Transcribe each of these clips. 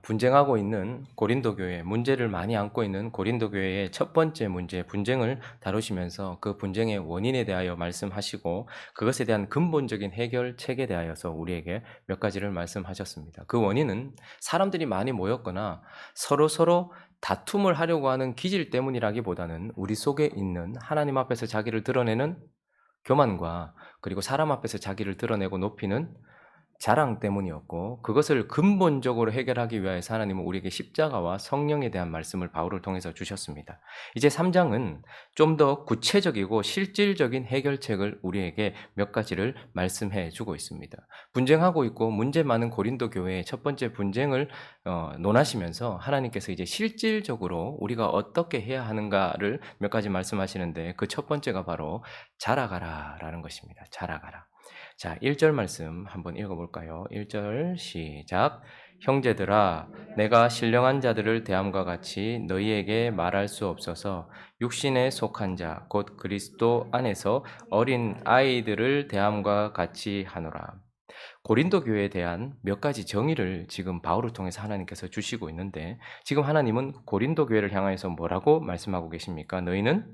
분쟁하고 있는 고린도 교회, 문제를 많이 안고 있는 고린도 교회의 첫 번째 문제, 분쟁을 다루시면서 그 분쟁의 원인에 대하여 말씀하시고 그것에 대한 근본적인 해결책에 대하여서 우리에게 몇 가지를 말씀하셨습니다. 그 원인은 사람들이 많이 모였거나 서로 다툼을 하려고 하는 기질 때문이라기보다는 우리 속에 있는 하나님 앞에서 자기를 드러내는 교만과 그리고 사람 앞에서 자기를 드러내고 높이는 자랑 때문이었고, 그것을 근본적으로 해결하기 위해서 하나님은 우리에게 십자가와 성령에 대한 말씀을 바울을 통해서 주셨습니다. 이제 3장은 좀 더 구체적이고 실질적인 해결책을 우리에게 몇 가지를 말씀해 주고 있습니다. 분쟁하고 있고 문제 많은 고린도 교회의 첫 번째 분쟁을 논하시면서 하나님께서 이제 실질적으로 우리가 어떻게 해야 하는가를 몇 가지 말씀하시는데, 그 첫 번째가 바로 자라가라라는 것입니다. 자라가라. 자, 1절 말씀 한번 읽어볼까요? 1절 시작. 형제들아, 내가 신령한 자들을 대함과 같이 너희에게 말할 수 없어서 육신에 속한 자, 곧 그리스도 안에서 어린 아이들을 대함과 같이 하노라. 고린도 교회에 대한 몇 가지 정의를 지금 바울을 통해서 하나님께서 주시고 있는데, 지금 하나님은 고린도 교회를 향하여서 뭐라고 말씀하고 계십니까? 너희는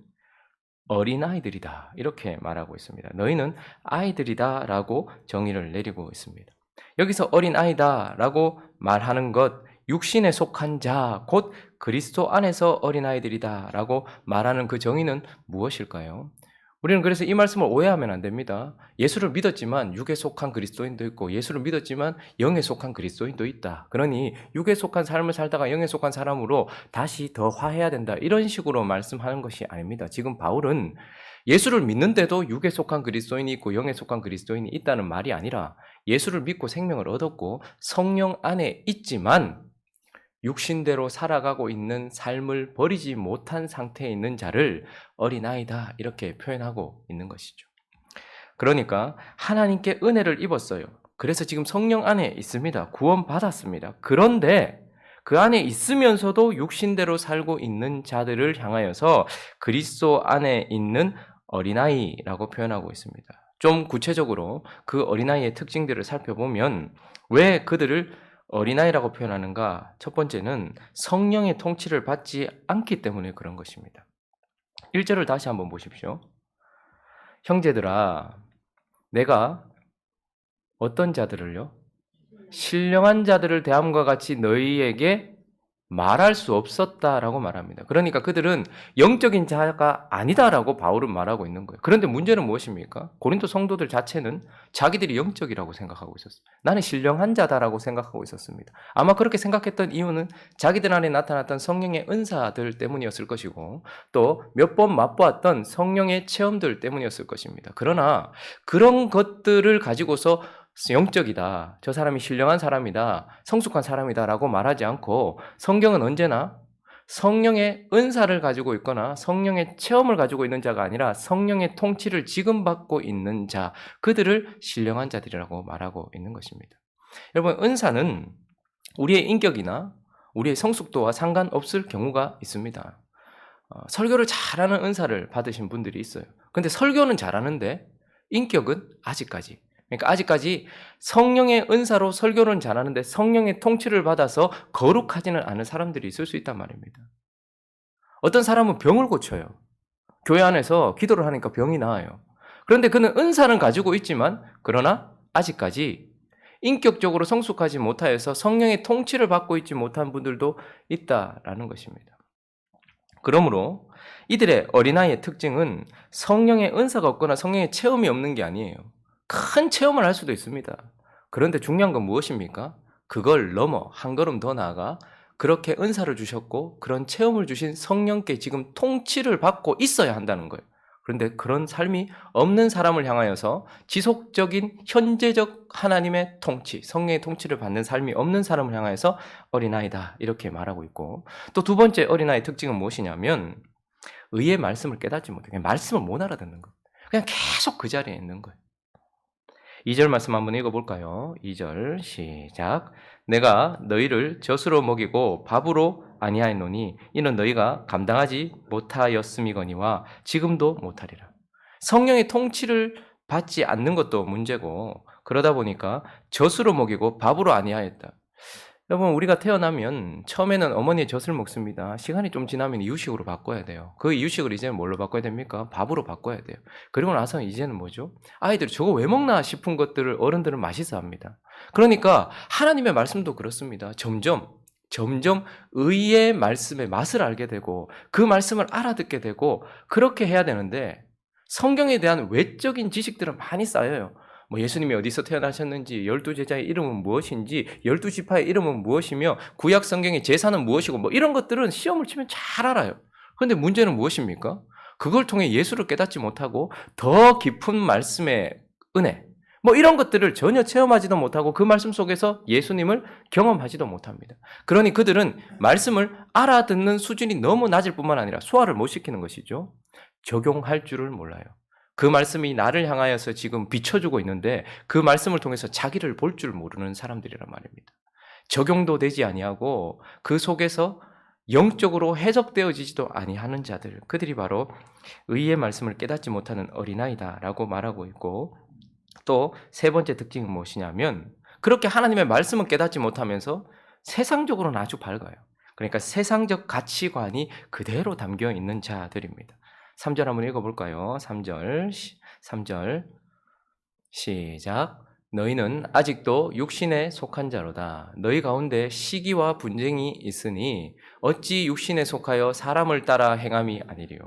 어린아이들이다, 이렇게 말하고 있습니다. 너희는 아이들이다 라고 정의를 내리고 있습니다. 여기서 어린아이다 라고 말하는 것, 육신에 속한 자, 곧 그리스도 안에서 어린아이들이다 라고 말하는 그 정의는 무엇일까요? 우리는 그래서 이 말씀을 오해하면 안 됩니다. 예수를 믿었지만 육에 속한 그리스도인도 있고, 예수를 믿었지만 영에 속한 그리스도인도 있다. 그러니 육에 속한 삶을 살다가 영에 속한 사람으로 다시 더 화해해야 된다, 이런 식으로 말씀하는 것이 아닙니다. 지금 바울은 예수를 믿는데도 육에 속한 그리스도인이 있고 영에 속한 그리스도인이 있다는 말이 아니라, 예수를 믿고 생명을 얻었고 성령 안에 있지만 육신대로 살아가고 있는 삶을 버리지 못한 상태에 있는 자를 어린아이다, 이렇게 표현하고 있는 것이죠. 그러니까 하나님께 은혜를 입었어요. 그래서 지금 성령 안에 있습니다. 구원받았습니다. 그런데 그 안에 있으면서도 육신대로 살고 있는 자들을 향하여서 그리스도 안에 있는 어린아이라고 표현하고 있습니다. 좀 구체적으로 그 어린아이의 특징들을 살펴보면 왜 그들을 어린아이라고 표현하는가? 첫 번째는 성령의 통치를 받지 않기 때문에 그런 것입니다. 1절을 다시 한번 보십시오. 형제들아, 내가 어떤 자들을요? 신령한 자들을 대함과 같이 너희에게 말할 수 없었다라고 말합니다. 그러니까 그들은 영적인 자가 아니다라고 바울은 말하고 있는 거예요. 그런데 문제는 무엇입니까? 고린도 성도들 자체는 자기들이 영적이라고 생각하고 있었어요. 나는 신령한 자다라고 생각하고 있었습니다. 아마 그렇게 생각했던 이유는 자기들 안에 나타났던 성령의 은사들 때문이었을 것이고, 또 몇 번 맛보았던 성령의 체험들 때문이었을 것입니다. 그러나 그런 것들을 가지고서 영적이다, 저 사람이 신령한 사람이다, 성숙한 사람이다 라고 말하지 않고, 성경은 언제나 성령의 은사를 가지고 있거나 성령의 체험을 가지고 있는 자가 아니라 성령의 통치를 지금 받고 있는 자, 그들을 신령한 자들이라고 말하고 있는 것입니다. 여러분, 은사는 우리의 인격이나 우리의 성숙도와 상관없을 경우가 있습니다. 설교를 잘하는 은사를 받으신 분들이 있어요. 근데 설교는 잘하는데 인격은 아직까지, 그러니까 아직까지 성령의 은사로 설교는 잘하는데 성령의 통치를 받아서 거룩하지는 않은 사람들이 있을 수 있단 말입니다. 어떤 사람은 병을 고쳐요. 교회 안에서 기도를 하니까 병이 나아요. 그런데 그는 은사는 가지고 있지만, 그러나 아직까지 인격적으로 성숙하지 못하여서 성령의 통치를 받고 있지 못한 분들도 있다라는 것입니다. 그러므로 이들의 어린아이의 특징은 성령의 은사가 없거나 성령의 체험이 없는 게 아니에요. 큰 체험을 할 수도 있습니다. 그런데 중요한 건 무엇입니까? 그걸 넘어 한 걸음 더 나아가 그렇게 은사를 주셨고 그런 체험을 주신 성령께 지금 통치를 받고 있어야 한다는 거예요. 그런데 그런 삶이 없는 사람을 향하여서 지속적인 현재적 하나님의 통치, 성령의 통치를 받는 삶이 없는 사람을 향하여서 어린아이다, 이렇게 말하고 있고, 또 두 번째 어린아이의 특징은 무엇이냐면 의의 말씀을 깨닫지 못해. 그냥 말씀을 못 알아듣는 거예요. 그냥 계속 그 자리에 있는 거예요. 2절 말씀 한번 읽어볼까요? 2절 시작. 내가 너희를 젖으로 먹이고 밥으로 아니하였노니 이는 너희가 감당하지 못하였음이거니와 지금도 못하리라. 성령의 통치를 받지 않는 것도 문제고, 그러다 보니까 젖으로 먹이고 밥으로 아니하였다. 여러분, 우리가 태어나면 처음에는 어머니의 젖을 먹습니다. 시간이 좀 지나면 이유식으로 바꿔야 돼요. 그 이유식을 이제는 뭘로 바꿔야 됩니까? 밥으로 바꿔야 돼요. 그리고 나서 이제는 뭐죠? 아이들이 저거 왜 먹나 싶은 것들을 어른들은 맛있어 합니다. 그러니까 하나님의 말씀도 그렇습니다. 점점 의의 말씀의 맛을 알게 되고 그 말씀을 알아듣게 되고 그렇게 해야 되는데, 성경에 대한 외적인 지식들은 많이 쌓여요. 뭐 예수님이 어디서 태어나셨는지, 12제자의 이름은 무엇인지, 12지파의 이름은 무엇이며, 구약 성경의 제사는 무엇이고, 뭐 이런 것들은 시험을 치면 잘 알아요. 그런데 문제는 무엇입니까? 그걸 통해 예수를 깨닫지 못하고 더 깊은 말씀의 은혜, 뭐 이런 것들을 전혀 체험하지도 못하고 그 말씀 속에서 예수님을 경험하지도 못합니다. 그러니 그들은 말씀을 알아듣는 수준이 너무 낮을 뿐만 아니라 소화를 못 시키는 것이죠. 적용할 줄을 몰라요. 그 말씀이 나를 향하여서 지금 비춰주고 있는데 그 말씀을 통해서 자기를 볼 줄 모르는 사람들이란 말입니다. 적용도 되지 아니하고 그 속에서 영적으로 해석되어지지도 아니하는 자들, 그들이 바로 의의 말씀을 깨닫지 못하는 어린아이다라고 말하고 있고, 또 세 번째 특징은 무엇이냐면, 그렇게 하나님의 말씀은 깨닫지 못하면서 세상적으로는 아주 밝아요. 그러니까 세상적 가치관이 그대로 담겨 있는 자들입니다. 3절 한번 읽어볼까요? 3절 시작. 너희는 아직도 육신에 속한 자로다. 너희 가운데 시기와 분쟁이 있으니 어찌 육신에 속하여 사람을 따라 행함이 아니리요.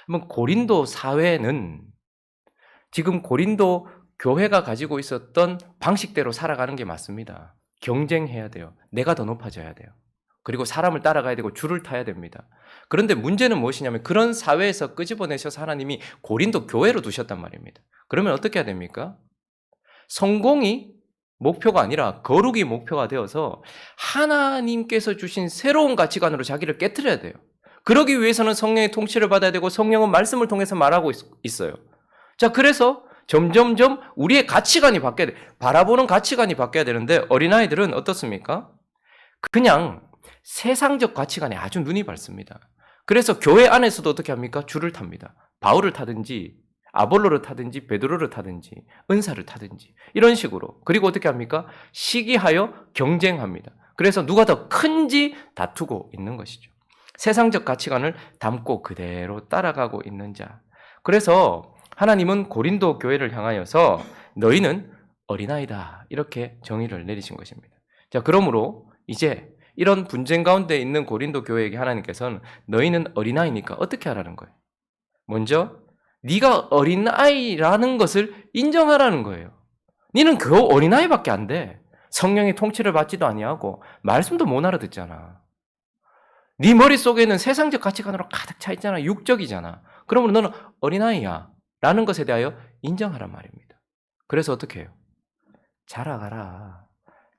그러면 고린도 사회는 지금 고린도 교회가 가지고 있었던 방식대로 살아가는 게 맞습니다. 경쟁해야 돼요. 내가 더 높아져야 돼요. 그리고 사람을 따라가야 되고 줄을 타야 됩니다. 그런데 문제는 무엇이냐면 그런 사회에서 끄집어내셔서 하나님이 고린도 교회로 두셨단 말입니다. 그러면 어떻게 해야 됩니까? 성공이 목표가 아니라 거룩이 목표가 되어서 하나님께서 주신 새로운 가치관으로 자기를 깨트려야 돼요. 그러기 위해서는 성령의 통치를 받아야 되고 성령은 말씀을 통해서 말하고 있어요. 자, 그래서 점점점 우리의 가치관이 바뀌어야 돼. 바라보는 가치관이 바뀌어야 되는데 어린아이들은 어떻습니까? 그냥 세상적 가치관에 아주 눈이 밝습니다. 그래서 교회 안에서도 어떻게 합니까? 줄을 탑니다. 바울을 타든지 아볼로를 타든지 베드로를 타든지 은사를 타든지 이런 식으로. 그리고 어떻게 합니까? 시기하여 경쟁합니다. 그래서 누가 더 큰지 다투고 있는 것이죠. 세상적 가치관을 담고 그대로 따라가고 있는 자. 그래서 하나님은 고린도 교회를 향하여서 너희는 어린아이다 이렇게 정의를 내리신 것입니다. 자, 그러므로 이제 이런 분쟁 가운데 있는 고린도 교회에게 하나님께서는 너희는 어린아이니까 어떻게 하라는 거예요? 먼저 네가 어린아이라는 것을 인정하라는 거예요. 너는 그 어린아이밖에 안 돼. 성령의 통치를 받지도 아니하고 말씀도 못 알아듣잖아. 네 머릿속에는 세상적 가치관으로 가득 차 있잖아. 육적이잖아. 그러면 너는 어린아이야 라는 것에 대하여 인정하란 말입니다. 그래서 어떻게 해요? 자라가라.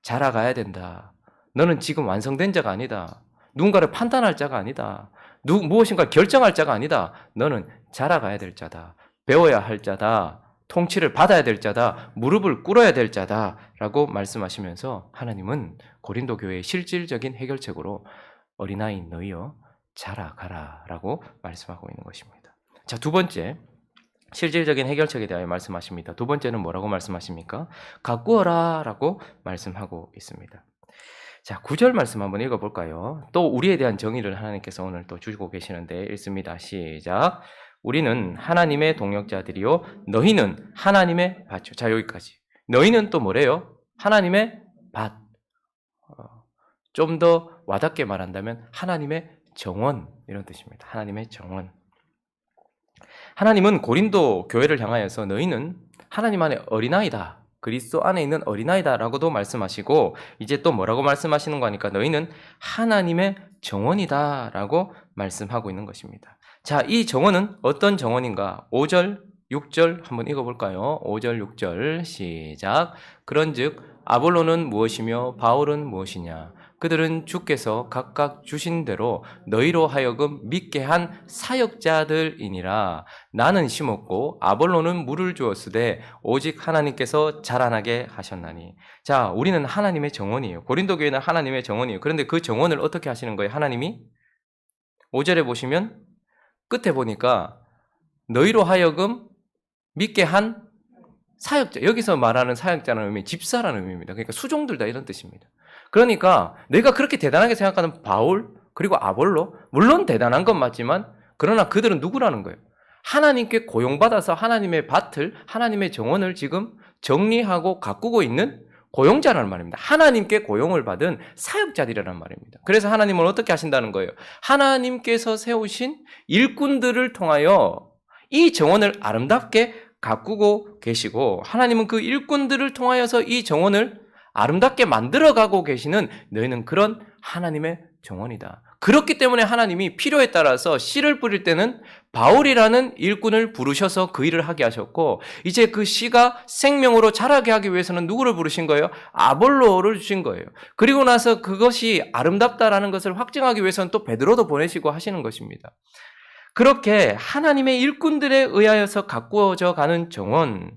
자라가야 된다. 너는 지금 완성된 자가 아니다. 누군가를 판단할 자가 아니다. 무엇인가 결정할 자가 아니다. 너는 자라가야 될 자다. 배워야 할 자다. 통치를 받아야 될 자다. 무릎을 꿇어야 될 자다. 라고 말씀하시면서 하나님은 고린도 교회의 실질적인 해결책으로 어린아이 너희여 자라가라 라고 말씀하고 있는 것입니다. 자, 두 번째 실질적인 해결책에 대하여 말씀하십니다. 두 번째는 뭐라고 말씀하십니까? 가꾸어라 라고 말씀하고 있습니다. 자, 9절 말씀 한번 읽어볼까요? 또 우리에 대한 정의를 하나님께서 오늘 또 주시고 계시는데 읽습니다. 시작. 우리는 하나님의 동역자들이요 너희는 하나님의 밭이요. 자, 여기까지. 너희는 또 뭐래요? 하나님의 밭. 좀 더 와닿게 말한다면 하나님의 정원 이런 뜻입니다. 하나님의 정원. 하나님은 고린도 교회를 향하여서 너희는 하나님 안에 어린아이다. 그리스도 안에 있는 어린아이다라고도 말씀하시고 이제 또 뭐라고 말씀하시는 거니까 너희는 하나님의 정원이다라고 말씀하고 있는 것입니다. 자, 이 정원은 어떤 정원인가? 5절, 6절 한번 읽어볼까요? 5절, 6절 시작. 그런즉 아볼로는 무엇이며 바울은 무엇이냐? 그들은 주께서 각각 주신 대로 너희로 하여금 믿게 한 사역자들이니라. 나는 심었고 아볼로는 물을 주었으되 오직 하나님께서 자라나게 하셨나니. 자, 우리는 하나님의 정원이에요. 고린도 교회는 하나님의 정원이에요. 그런데 그 정원을 어떻게 하시는 거예요? 하나님이 5절에 보시면 끝에 보니까 너희로 하여금 믿게 한 사역자. 여기서 말하는 사역자는 의미 집사라는 의미입니다. 그러니까 수종들 다 이런 뜻입니다. 그러니까 내가 그렇게 대단하게 생각하는 바울 그리고 아볼로 물론 대단한 건 맞지만 그러나 그들은 누구라는 거예요? 하나님께 고용받아서 하나님의 밭을 하나님의 정원을 지금 정리하고 가꾸고 있는 고용자라는 말입니다. 하나님께 고용을 받은 사역자들이라는 말입니다. 그래서 하나님은 어떻게 하신다는 거예요? 하나님께서 세우신 일꾼들을 통하여 이 정원을 아름답게 가꾸고 계시고 하나님은 그 일꾼들을 통하여서 이 정원을 아름답게 만들어가고 계시는 너희는 그런 하나님의 정원이다. 그렇기 때문에 하나님이 필요에 따라서 씨를 뿌릴 때는 바울이라는 일꾼을 부르셔서 그 일을 하게 하셨고 이제 그 씨가 생명으로 자라게 하기 위해서는 누구를 부르신 거예요? 아볼로를 주신 거예요. 그리고 나서 그것이 아름답다라는 것을 확증하기 위해서는 또 베드로도 보내시고 하시는 것입니다. 그렇게 하나님의 일꾼들에 의하여서 가꾸어져 가는 정원.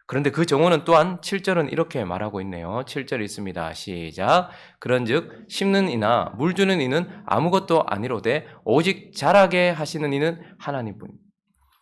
그런데 그 정원은 또한 7절은 이렇게 말하고 있네요. 7절 있습니다. 시작. 그런즉 심는 이나 물 주는 이는 아무것도 아니로되 오직 자라게 하시는 이는 하나님뿐.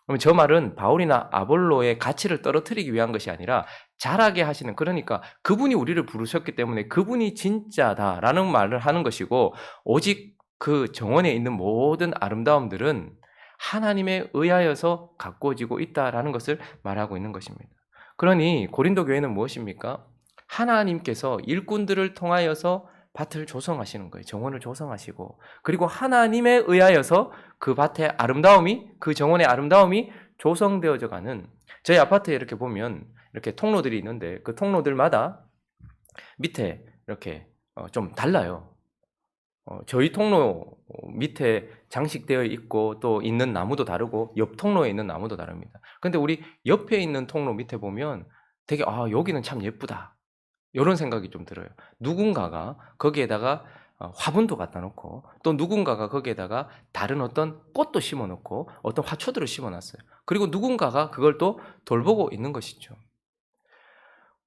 그러면 저 말은 바울이나 아볼로의 가치를 떨어뜨리기 위한 것이 아니라 자라게 하시는, 그러니까 그분이 우리를 부르셨기 때문에 그분이 진짜다라는 말을 하는 것이고 오직 그 정원에 있는 모든 아름다움들은 하나님에 의하여서 가꾸어지고 있다라는 것을 말하고 있는 것입니다. 그러니 고린도 교회는 무엇입니까? 하나님께서 일꾼들을 통하여서 밭을 조성하시는 거예요. 정원을 조성하시고 그리고 하나님에 의하여서 그 밭의 아름다움이 그 정원의 아름다움이 조성되어져 가는, 저희 아파트에 이렇게 보면 이렇게 통로들이 있는데 그 통로들마다 밑에 이렇게 좀 달라요. 저희 통로 밑에 장식되어 있고 또 있는 나무도 다르고 옆 통로에 있는 나무도 다릅니다. 근데 우리 옆에 있는 통로 밑에 보면 되게 여기는 참 예쁘다. 이런 생각이 좀 들어요. 누군가가 거기에다가 화분도 갖다 놓고 또 누군가가 거기에다가 다른 어떤 꽃도 심어 놓고 어떤 화초들을 심어 놨어요. 그리고 누군가가 그걸 또 돌보고 있는 것이죠.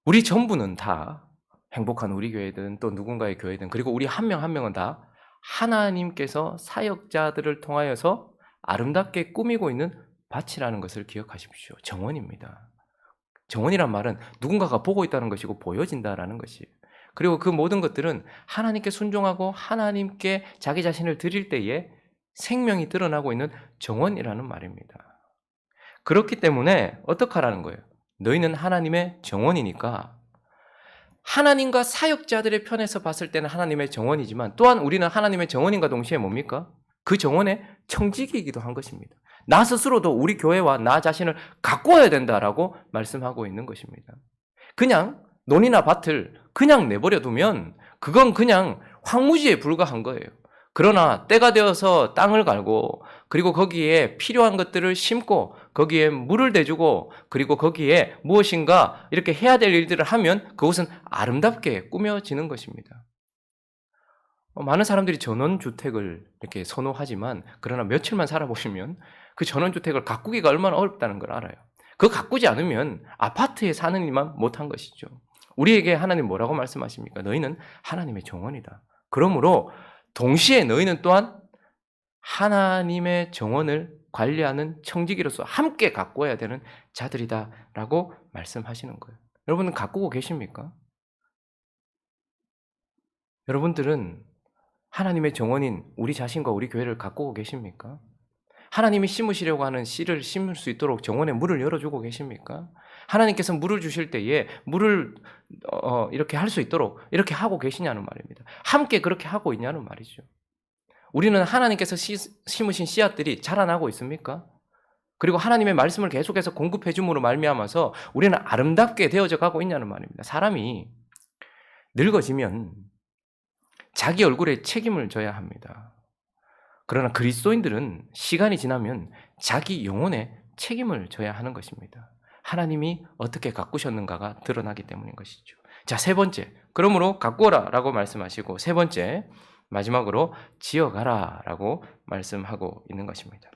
우리 전부는 다 행복한 우리 교회든 또 누군가의 교회든 그리고 우리 한 명 한 명은 다 하나님께서 사역자들을 통하여서 아름답게 꾸미고 있는 밭이라는 것을 기억하십시오. 정원입니다. 정원이란 말은 누군가가 보고 있다는 것이고 보여진다라는 것이에요. 그리고 그 모든 것들은 하나님께 순종하고 하나님께 자기 자신을 드릴 때에 생명이 드러나고 있는 정원이라는 말입니다. 그렇기 때문에 어떡하라는 거예요? 너희는 하나님의 정원이니까 하나님과 사역자들의 편에서 봤을 때는 하나님의 정원이지만 또한 우리는 하나님의 정원인과 동시에 뭡니까? 그 정원의 청지기이기도 한 것입니다. 나 스스로도 우리 교회와 나 자신을 가꾸어야 된다라고 말씀하고 있는 것입니다. 그냥 논이나 밭을 그냥 내버려 두면 그건 그냥 황무지에 불과한 거예요. 그러나 때가 되어서 땅을 갈고 그리고 거기에 필요한 것들을 심고 거기에 물을 대주고 그리고 거기에 무엇인가 이렇게 해야 될 일들을 하면 그곳은 아름답게 꾸며지는 것입니다. 많은 사람들이 전원주택을 이렇게 선호하지만 그러나 며칠만 살아보시면 그 전원주택을 가꾸기가 얼마나 어렵다는 걸 알아요. 그거 가꾸지 않으면 아파트에 사는 일만 못한 것이죠. 우리에게 하나님 뭐라고 말씀하십니까? 너희는 하나님의 정원이다. 그러므로 동시에 너희는 또한 하나님의 정원을 관리하는 청지기로서 함께 가꾸어야 되는 자들이다라고 말씀하시는 거예요. 여러분은 가꾸고 계십니까? 여러분들은 하나님의 정원인 우리 자신과 우리 교회를 가꾸고 계십니까? 하나님이 심으시려고 하는 씨를 심을 수 있도록 정원에 물을 열어주고 계십니까? 하나님께서 물을 주실 때에 물을 이렇게 할 수 있도록 이렇게 하고 계시냐는 말입니다. 함께 그렇게 하고 있냐는 말이죠. 우리는 하나님께서 심으신 씨앗들이 자라나고 있습니까? 그리고 하나님의 말씀을 계속해서 공급해 줌으로 말미암아서 우리는 아름답게 되어져 가고 있냐는 말입니다. 사람이 늙어지면 자기 얼굴에 책임을 져야 합니다. 그러나 그리스도인들은 시간이 지나면 자기 영혼에 책임을 져야 하는 것입니다. 하나님이 어떻게 가꾸셨는가가 드러나기 때문인 것이죠. 자, 세 번째. 그러므로 가꾸어라 라고 말씀하시고 세 번째, 마지막으로 지어가라 라고 말씀하고 있는 것입니다.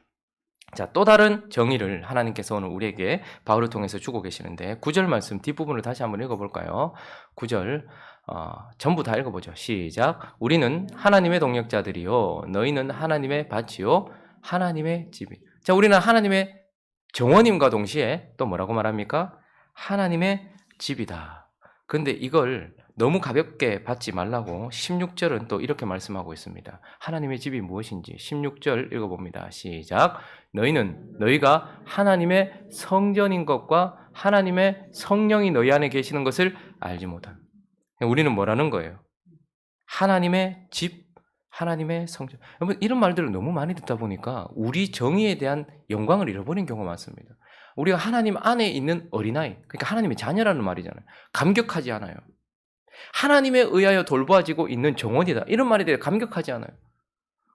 자, 또 다른 정의를 하나님께서 오늘 우리에게 바울을 통해서 주고 계시는데 9절 말씀 뒷부분을 다시 한번 읽어볼까요? 9절 전부 다 읽어보죠. 시작. 우리는 하나님의 동역자들이요 너희는 하나님의 밭이요 하나님의 집이. 자, 우리는 하나님의 정원임과 동시에 또 뭐라고 말합니까? 하나님의 집이다. 그런데 이걸 너무 가볍게 받지 말라고 16절은 또 이렇게 말씀하고 있습니다. 하나님의 집이 무엇인지 16절 읽어봅니다. 시작. 너희가 하나님의 성전인 것과 하나님의 성령이 너희 안에 계시는 것을 알지 못한. 우리는 뭐라는 거예요? 하나님의 집, 하나님의 성전. 여러분 이런 말들을 너무 많이 듣다 보니까 우리 정의에 대한 영광을 잃어버린 경우가 많습니다. 우리가 하나님 안에 있는 어린아이, 그러니까 하나님의 자녀라는 말이잖아요. 감격하지 않아요. 하나님에 의하여 돌보아지고 있는 정원이다. 이런 말에 대해 감격하지 않아요.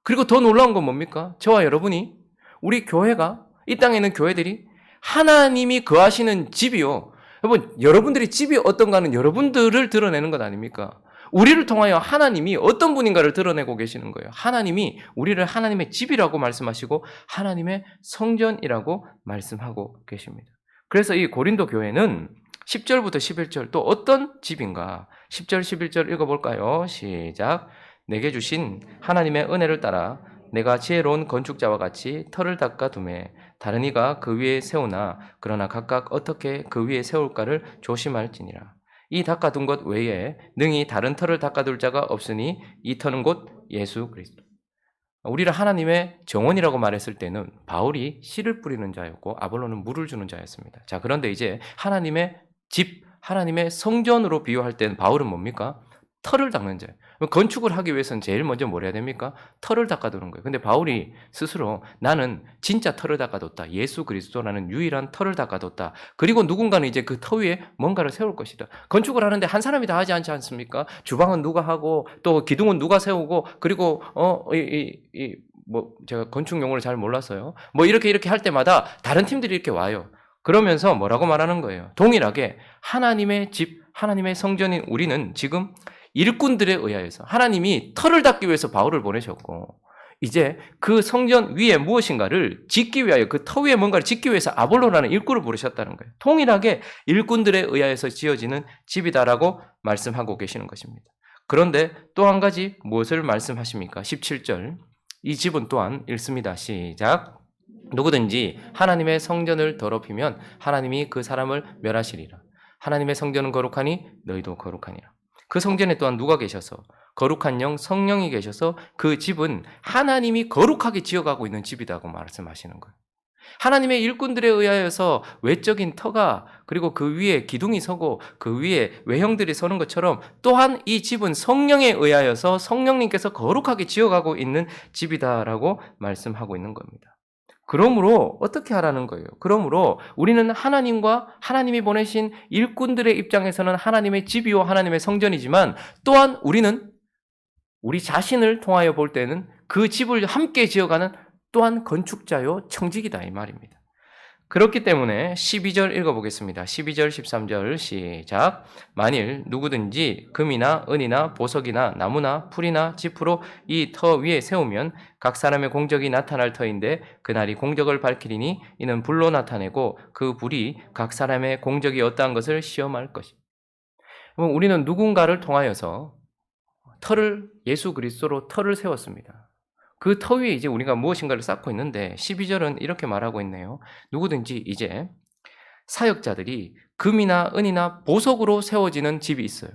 그리고 더 놀라운 건 뭡니까? 저와 여러분이, 우리 교회가, 이 땅에 있는 교회들이 하나님이 거하시는 집이요. 여러분, 여러분들의 집이 어떤가는 여러분들을 드러내는 것 아닙니까? 우리를 통하여 하나님이 어떤 분인가를 드러내고 계시는 거예요. 하나님이 우리를 하나님의 집이라고 말씀하시고 하나님의 성전이라고 말씀하고 계십니다. 그래서 이 고린도 교회는 10절부터 11절 또 어떤 집인가? 10절, 11절 읽어볼까요? 시작. 내게 주신 하나님의 은혜를 따라 내가 지혜로운 건축자와 같이 터를 닦아 두매 다른 이가 그 위에 세우나 그러나 각각 어떻게 그 위에 세울까를 조심할지니라. 이 닦아둔 것 외에 능히 다른 터를 닦아둘 자가 없으니 이 터는 곧 예수 그리스도. 우리를 하나님의 정원이라고 말했을 때는 바울이 씨를 뿌리는 자였고 아볼로는 물을 주는 자였습니다. 자, 그런데 이제 하나님의 집, 하나님의 성전으로 비유할 때는 바울은 뭡니까? 터를 닦는 자예요. 건축을 하기 위해서는 제일 먼저 뭘 해야 됩니까? 터를 닦아두는 거예요. 근데 바울이 스스로 나는 진짜 터를 닦아뒀다. 예수 그리스도라는 유일한 터를 닦아뒀다. 그리고 누군가는 이제 그 터 위에 뭔가를 세울 것이다. 건축을 하는데 한 사람이 다 하지 않지 않습니까? 주방은 누가 하고 또 기둥은 누가 세우고 그리고 제가 건축 용어를 잘 몰라서요. 이렇게 할 때마다 다른 팀들이 이렇게 와요. 그러면서 뭐라고 말하는 거예요? 동일하게 하나님의 집, 하나님의 성전인 우리는 지금 일꾼들에 의하여서 하나님이 터를 닦기 위해서 바울을 보내셨고 이제 그 성전 위에 무엇인가를 짓기 위하여 그 터 위에 뭔가를 짓기 위해서 아볼로라는 일꾼을 부르셨다는 거예요. 동일하게 일꾼들에 의하여서 지어지는 집이다라고 말씀하고 계시는 것입니다. 그런데 또 한 가지 무엇을 말씀하십니까? 17절. 이 집은 또한 읽습니다. 시작. 누구든지 하나님의 성전을 더럽히면 하나님이 그 사람을 멸하시리라. 하나님의 성전은 거룩하니 너희도 거룩하니라. 그 성전에 또한 누가 계셔서 거룩한 영 성령이 계셔서 그 집은 하나님이 거룩하게 지어가고 있는 집이라고 말씀하시는 거예요. 하나님의 일꾼들에 의하여서 외적인 터가 그리고 그 위에 기둥이 서고 그 위에 외형들이 서는 것처럼 또한 이 집은 성령에 의하여서 성령님께서 거룩하게 지어가고 있는 집이다라고 말씀하고 있는 겁니다. 그러므로 어떻게 하라는 거예요? 그러므로 우리는 하나님과 하나님이 보내신 일꾼들의 입장에서는 하나님의 집이요 하나님의 성전이지만 또한 우리는 우리 자신을 통하여 볼 때는 그 집을 함께 지어가는 또한 건축자요 청직이다 이 말입니다. 그렇기 때문에 12절 읽어보겠습니다. 12절 13절 시작. 만일 누구든지 금이나 은이나 보석이나 나무나 풀이나 지프로 이 터 위에 세우면 각 사람의 공적이 나타날 터인데 그날이 공적을 밝히리니 이는 불로 나타내고 그 불이 각 사람의 공적이 어떠한 것을 시험할 것이다. 우리는 누군가를 통하여서 예수 그리스도로 터를 세웠습니다. 그 터 위에 이제 우리가 무엇인가를 쌓고 있는데 12절은 이렇게 말하고 있네요. 누구든지 이제 사역자들이 금이나 은이나 보석으로 세워지는 집이 있어요.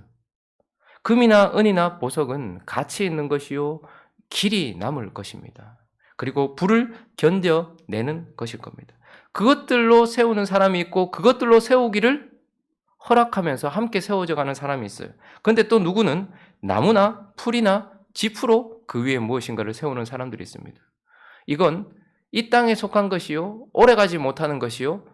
금이나 은이나 보석은 가치 있는 것이요 길이 남을 것입니다. 그리고 불을 견뎌내는 것일 겁니다. 그것들로 세우는 사람이 있고 그것들로 세우기를 허락하면서 함께 세워져 가는 사람이 있어요. 그런데 또 누구는 나무나 풀이나 지프로 그 위에 무엇인가를 세우는 사람들이 있습니다. 이건 이 땅에 속한 것이요 오래가지 못하는 것이요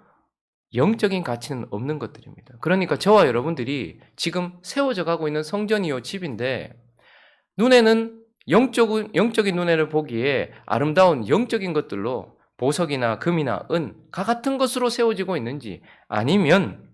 영적인 가치는 없는 것들입니다. 그러니까 저와 여러분들이 지금 세워져 가고 있는 성전이요 집인데 눈에는 영적인 눈에를 보기에 아름다운 영적인 것들로 보석이나 금이나 은과 같은 것으로 세워지고 있는지 아니면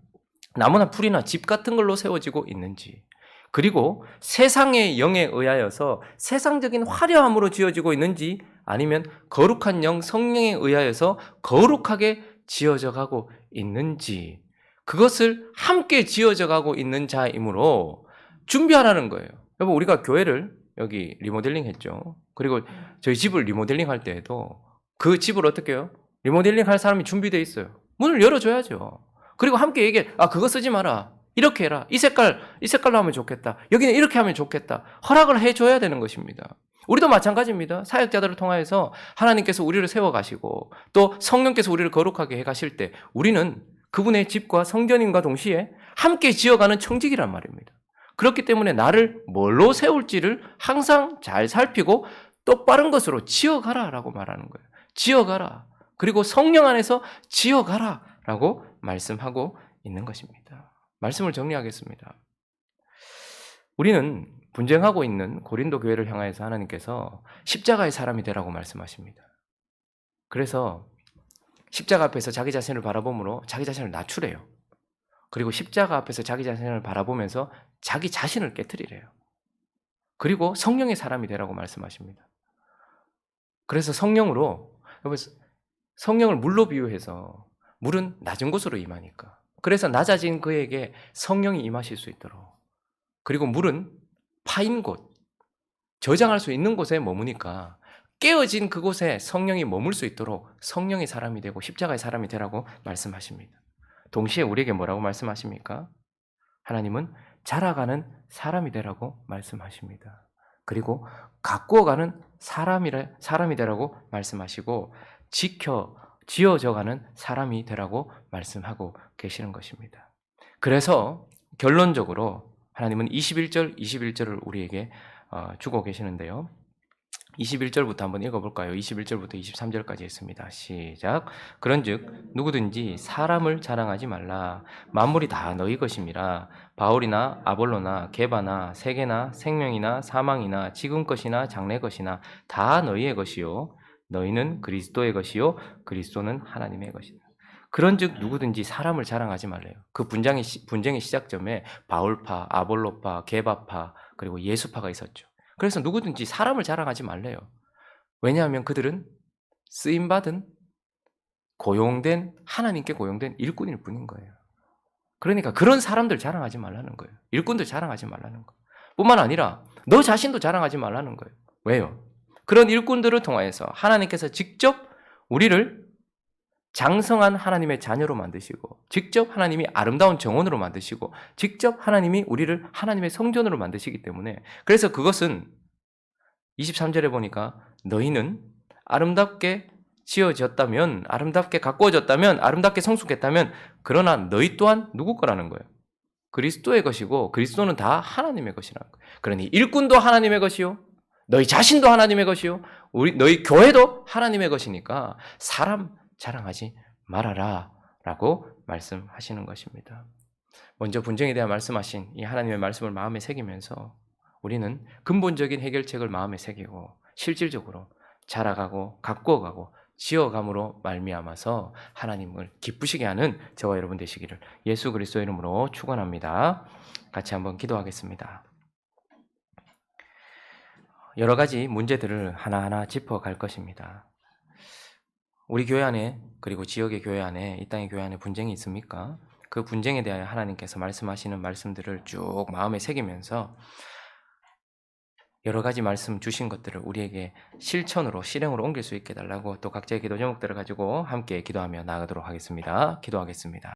나무나 풀이나 집 같은 걸로 세워지고 있는지 그리고 세상의 영에 의하여서 세상적인 화려함으로 지어지고 있는지 아니면 거룩한 영 성령에 의하여서 거룩하게 지어져 가고 있는지 그것을 함께 지어져 가고 있는 자이므로 준비하라는 거예요. 여러분 우리가 교회를 여기 리모델링 했죠. 그리고 저희 집을 리모델링 할 때에도 그 집을 어떻게 해요? 리모델링 할 사람이 준비되어 있어요. 문을 열어줘야죠. 그리고 함께 얘기해. 그거 쓰지 마라. 이렇게 해라. 이 색깔로 하면 좋겠다. 여기는 이렇게 하면 좋겠다. 허락을 해줘야 되는 것입니다. 우리도 마찬가지입니다. 사역자들을 통하여서 하나님께서 우리를 세워가시고 또 성령께서 우리를 거룩하게 해가실 때 우리는 그분의 집과 성전임과 동시에 함께 지어가는 청직이란 말입니다. 그렇기 때문에 나를 뭘로 세울지를 항상 잘 살피고 똑바른 것으로 지어가라라고 말하는 거예요. 지어가라. 그리고 성령 안에서 지어가라라고 말씀하고 있는 것입니다. 말씀을 정리하겠습니다. 우리는 분쟁하고 있는 고린도 교회를 향하여서 하나님께서 십자가의 사람이 되라고 말씀하십니다. 그래서 십자가 앞에서 자기 자신을 바라봄으로 자기 자신을 낮추래요. 그리고 십자가 앞에서 자기 자신을 바라보면서 자기 자신을 깨트리래요. 그리고 성령의 사람이 되라고 말씀하십니다. 그래서 성령으로, 성령을 물로 비유해서 물은 낮은 곳으로 임하니까. 그래서 낮아진 그에게 성령이 임하실 수 있도록. 그리고 물은 파인 곳, 저장할 수 있는 곳에 머무니까 깨어진 그곳에 성령이 머물 수 있도록 성령의 사람이 되고 십자가의 사람이 되라고 말씀하십니다. 동시에 우리에게 뭐라고 말씀하십니까? 하나님은 자라가는 사람이 되라고 말씀하십니다. 그리고 가꾸어가는 사람이 되라고 말씀하시고 지어져가는 사람이 되라고 말씀하고 계시는 것입니다. 그래서 결론적으로 하나님은 21절을 우리에게 주고 계시는데요. 21절부터 한번 읽어볼까요? 21절부터 23절까지 있습니다. 시작. 그런즉 누구든지 사람을 자랑하지 말라. 만물이 다 너희 것임이라. 바울이나 아볼로나 게바나 세계나 생명이나 사망이나 지금 것이나 장래 것이나 다 너희의 것이요 너희는 그리스도의 것이요 그리스도는 하나님의 것이다. 그런즉 누구든지 사람을 자랑하지 말래요. 그 분쟁의 시작점에 바울파, 아볼로파, 게바파 그리고 예수파가 있었죠. 그래서 누구든지 사람을 자랑하지 말래요. 왜냐하면 그들은 쓰임받은 하나님께 고용된 일꾼일 뿐인 거예요. 그러니까 그런 사람들 자랑하지 말라는 거예요. 일꾼들 자랑하지 말라는 거예요. 뿐만 아니라 너 자신도 자랑하지 말라는 거예요. 왜요? 그런 일꾼들을 통하여서 하나님께서 직접 우리를 장성한 하나님의 자녀로 만드시고 직접 하나님이 아름다운 정원으로 만드시고 직접 하나님이 우리를 하나님의 성전으로 만드시기 때문에 그래서 그것은 23절에 보니까 너희는 아름답게 지어졌다면 아름답게 가꾸어졌다면 아름답게 성숙했다면 그러나 너희 또한 누구 거라는 거예요? 그리스도의 것이고 그리스도는 다 하나님의 것이라는 거예요. 그러니 일꾼도 하나님의 것이요 너희 자신도 하나님의 것이요 너희 교회도 하나님의 것이니까 사람 자랑하지 말아라 라고 말씀하시는 것입니다. 먼저 분쟁에 대한 말씀하신 이 하나님의 말씀을 마음에 새기면서 우리는 근본적인 해결책을 마음에 새기고 실질적으로 자라가고 가꾸어가고 지어감으로 말미암아서 하나님을 기쁘시게 하는 저와 여러분 되시기를 예수 그리스도 이름으로 축원합니다. 같이 한번 기도하겠습니다. 여러 가지 문제들을 하나하나 짚어갈 것입니다. 우리 교회 안에 그리고 지역의 교회 안에 이 땅의 교회 안에 분쟁이 있습니까? 그 분쟁에 대하여 하나님께서 말씀하시는 말씀들을 쭉 마음에 새기면서 여러 가지 말씀 주신 것들을 우리에게 실천으로 실행으로 옮길 수 있게 해달라고 또 각자의 기도 제목들을 가지고 함께 기도하며 나아가도록 하겠습니다. 기도하겠습니다.